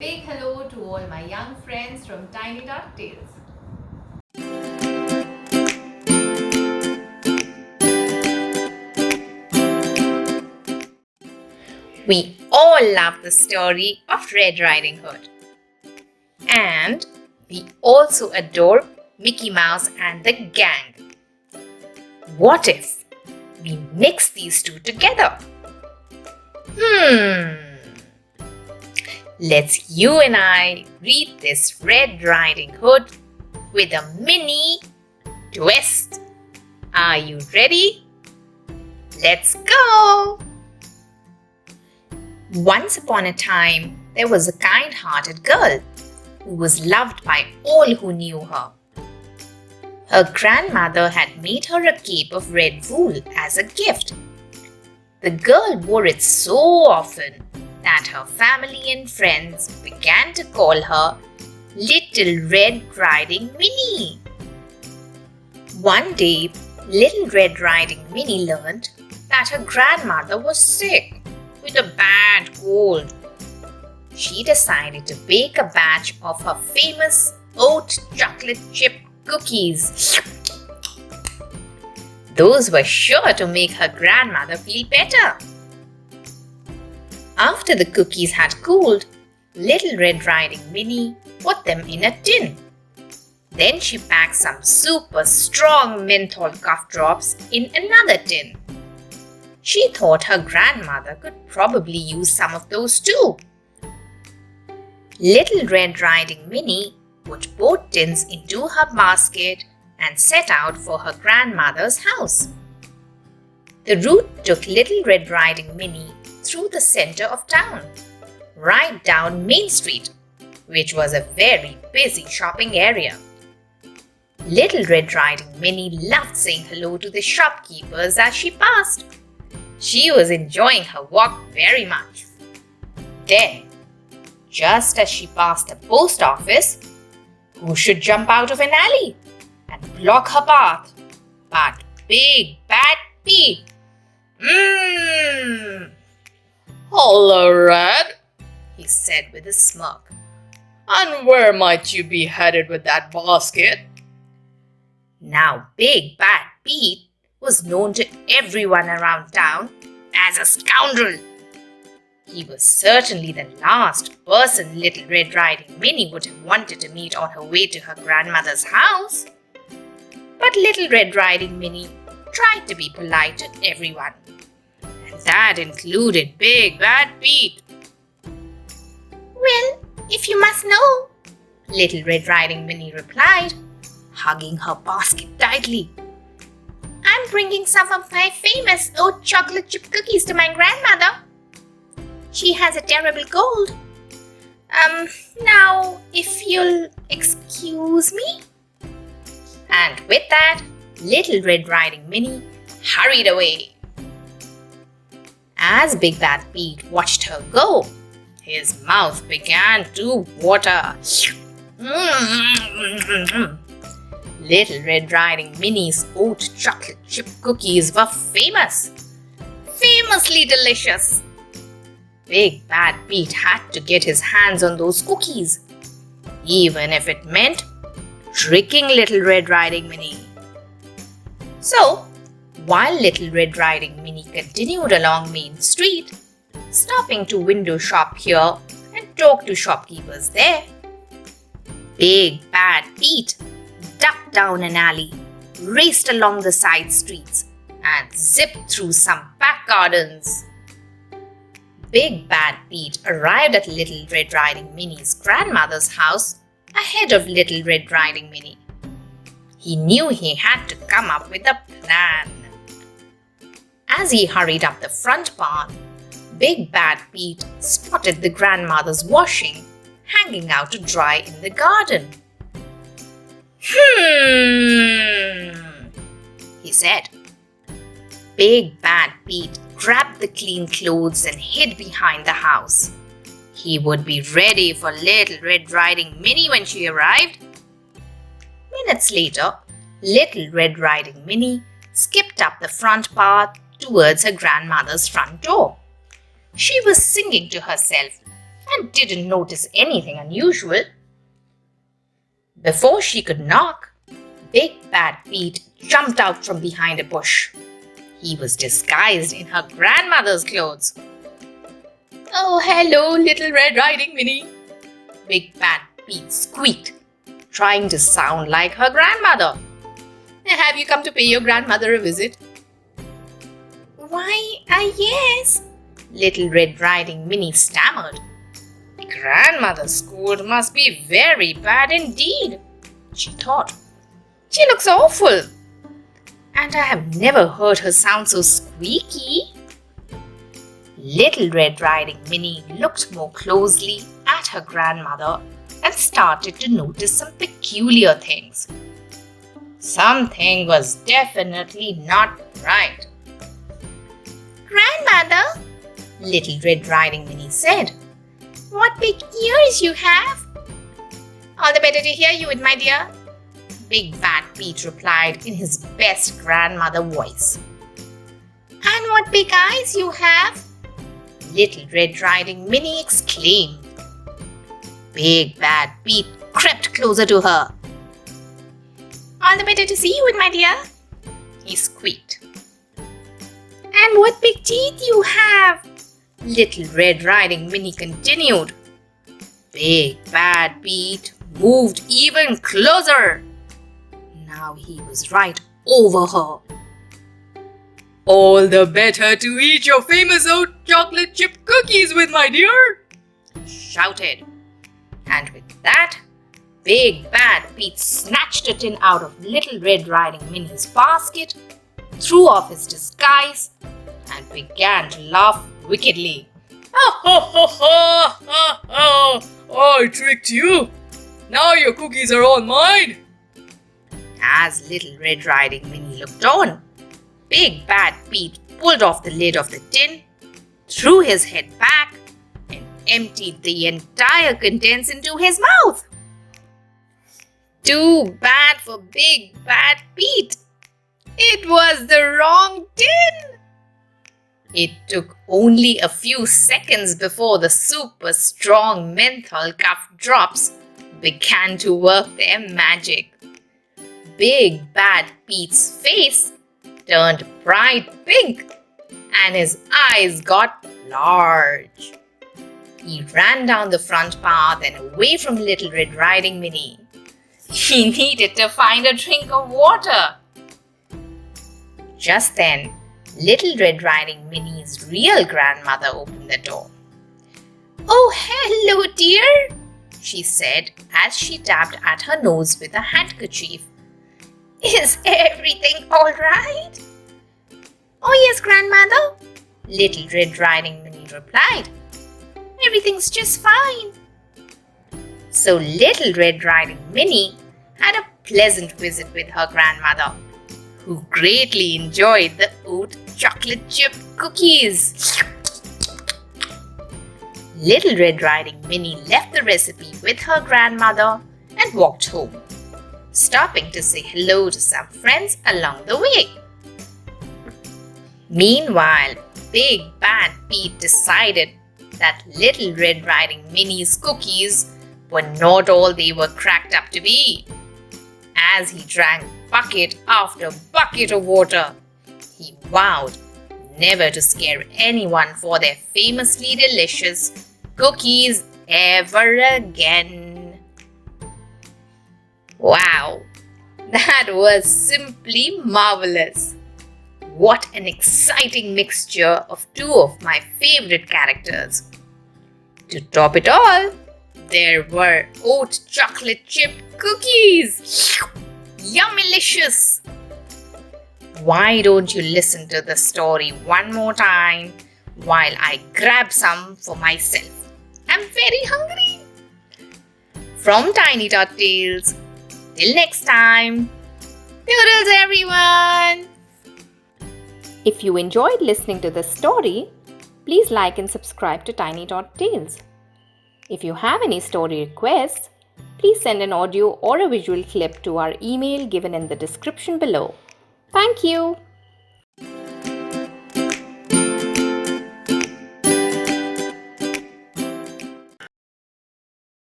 Big hello to all my young friends from Tiny Tot Tales. We all love the story of Red Riding Hood. And we also adore Mickey Mouse and the gang. What if we mix these two together? Let's you and I read this Red Riding Hood with a mini twist. Are you ready? Let's go! Once upon a time, there was a kind-hearted girl who was loved by all who knew her. Her grandmother had made her a cape of red wool as a gift. The girl wore it so often that her family and friends began to call her Little Red Riding Minnie. One day, Little Red Riding Minnie learned that her grandmother was sick with a bad cold. She decided to bake a batch of her famous oat chocolate chip cookies. Those were sure to make her grandmother feel better. After the cookies had cooled, Little Red Riding Minnie put them in a tin. Then she packed some super strong menthol cough drops in another tin. She thought her grandmother could probably use some of those too. Little Red Riding Minnie put both tins into her basket and set out for her grandmother's house. The route took Little Red Riding Minnie through the center of town, right down Main Street, which was a very busy shopping area. Little Red Riding Minnie loved saying hello to the shopkeepers as she passed. She was enjoying her walk very much. Then, just as she passed the post office, who should jump out of an alley and block her path but Big Bad Pete? Hello, Red, he said with a smirk. and where might you be headed with that basket? Now Big Bad Pete was known to everyone around town as a scoundrel. He was certainly the last person Little Red Riding Minnie would have wanted to meet on her way to her grandmother's house. But Little Red Riding Minnie tried to be polite to everyone, and that included Big Bad Pete. "Well, if you must know," Little Red Riding Minnie replied, hugging her basket tightly, "I'm bringing some of my famous oat chocolate chip cookies to my grandmother. She has a terrible cold. Now, if you'll excuse me." And with that, Little Red Riding Minnie hurried away. As Big Bad Pete watched her go, his mouth began to water. Little Red Riding Minnie's oat chocolate chip cookies were famously delicious. Big Bad Pete had to get his hands on those cookies, even if it meant tricking Little Red Riding Minnie. So, while Little Red Riding Minnie continued along Main Street, stopping to window shop here and talk to shopkeepers there, Big Bad Pete ducked down an alley, raced along the side streets, and zipped through some back gardens. Big Bad Pete arrived at Little Red Riding Minnie's grandmother's house ahead of Little Red Riding Minnie. He knew he had to come up with a plan. As he hurried up the front path, Big Bad Pete spotted the grandmother's washing hanging out to dry in the garden. He said. Big Bad Pete grabbed the clean clothes and hid behind the house. He would be ready for Little Red Riding Minnie when she arrived. Minutes later, Little Red Riding Minnie skipped up the front path towards her grandmother's front door. She was singing to herself and didn't notice anything unusual. Before she could knock, Big Bad Pete jumped out from behind a bush. He was disguised in her grandmother's clothes. Oh, hello, Little Red Riding Minnie. Big Bad Pete squeaked, trying to sound like her grandmother. Have you come to pay your grandmother a visit? Why, yes, Little Red Riding Minnie stammered. Grandmother's scold must be very bad indeed, she thought. She looks awful, and I have never heard her sound so squeaky. Little Red Riding Minnie looked more closely at her grandmother and started to notice some peculiar things. Something was definitely not right. Grandmother, Little Red Riding Minnie said, what big ears you have! All the better to hear you with, my dear, Big Bad Pete replied in his best grandmother voice. And what big eyes you have! Little Red Riding Minnie exclaimed. Big Bad Pete crept closer to her. All the better to see you with, my dear, he squeaked. And what big teeth you have! Little Red Riding Minnie continued. Big Bad Pete moved even closer. Now he was right over her. All the better to eat your famous oat chocolate chip cookies with, my dear, he shouted. And with that, Big Bad Pete snatched a tin out of Little Red Riding Minnie's basket, threw off his disguise, and began to laugh wickedly. Ha ha ha ha ha ha! I tricked you! Now your cookies are all mine! As Little Red Riding Minnie looked on, Big Bad Pete pulled off the lid of the tin, threw his head back, and emptied the entire contents into his mouth. Too bad for Big Bad Pete. It was the wrong tin. It took only a few seconds before the super strong menthol cough drops began to work their magic. Big Bad Pete's face turned bright pink and his eyes got large. He ran down the front path and away from Little Red Riding Minnie. He needed to find a drink of water. Just then, Little Red Riding Minnie's real grandmother opened the door. Oh, hello, dear, she said as she tapped at her nose with a handkerchief. Is everything all right? Oh, yes, grandmother, Little Red Riding Minnie replied. Everything's just fine. So Little Red Riding Minnie had a pleasant visit with her grandmother, who greatly enjoyed the oat chocolate chip cookies. Little Red Riding Minnie left the recipe with her grandmother and walked home, stopping to say hello to some friends along the way. Meanwhile, Big Bad Pete decided that Little Red Riding Minnie's cookies were not all they were cracked up to be. As he drank bucket after bucket of water, he vowed never to scare anyone for their famously delicious cookies ever again. Wow, that was simply marvelous. What an exciting mixture of two of my favorite characters. To top it all, there were oat chocolate chip cookies. Yummylicious! Why don't you listen to the story one more time while I grab some for myself? I'm very hungry. From Tiny Tot Tales, till next time, toodles everyone! If you enjoyed listening to this story, please like and subscribe to Tiny Tot Tales. If you have any story requests, please send an audio or a visual clip to our email given in the description below. Thank you.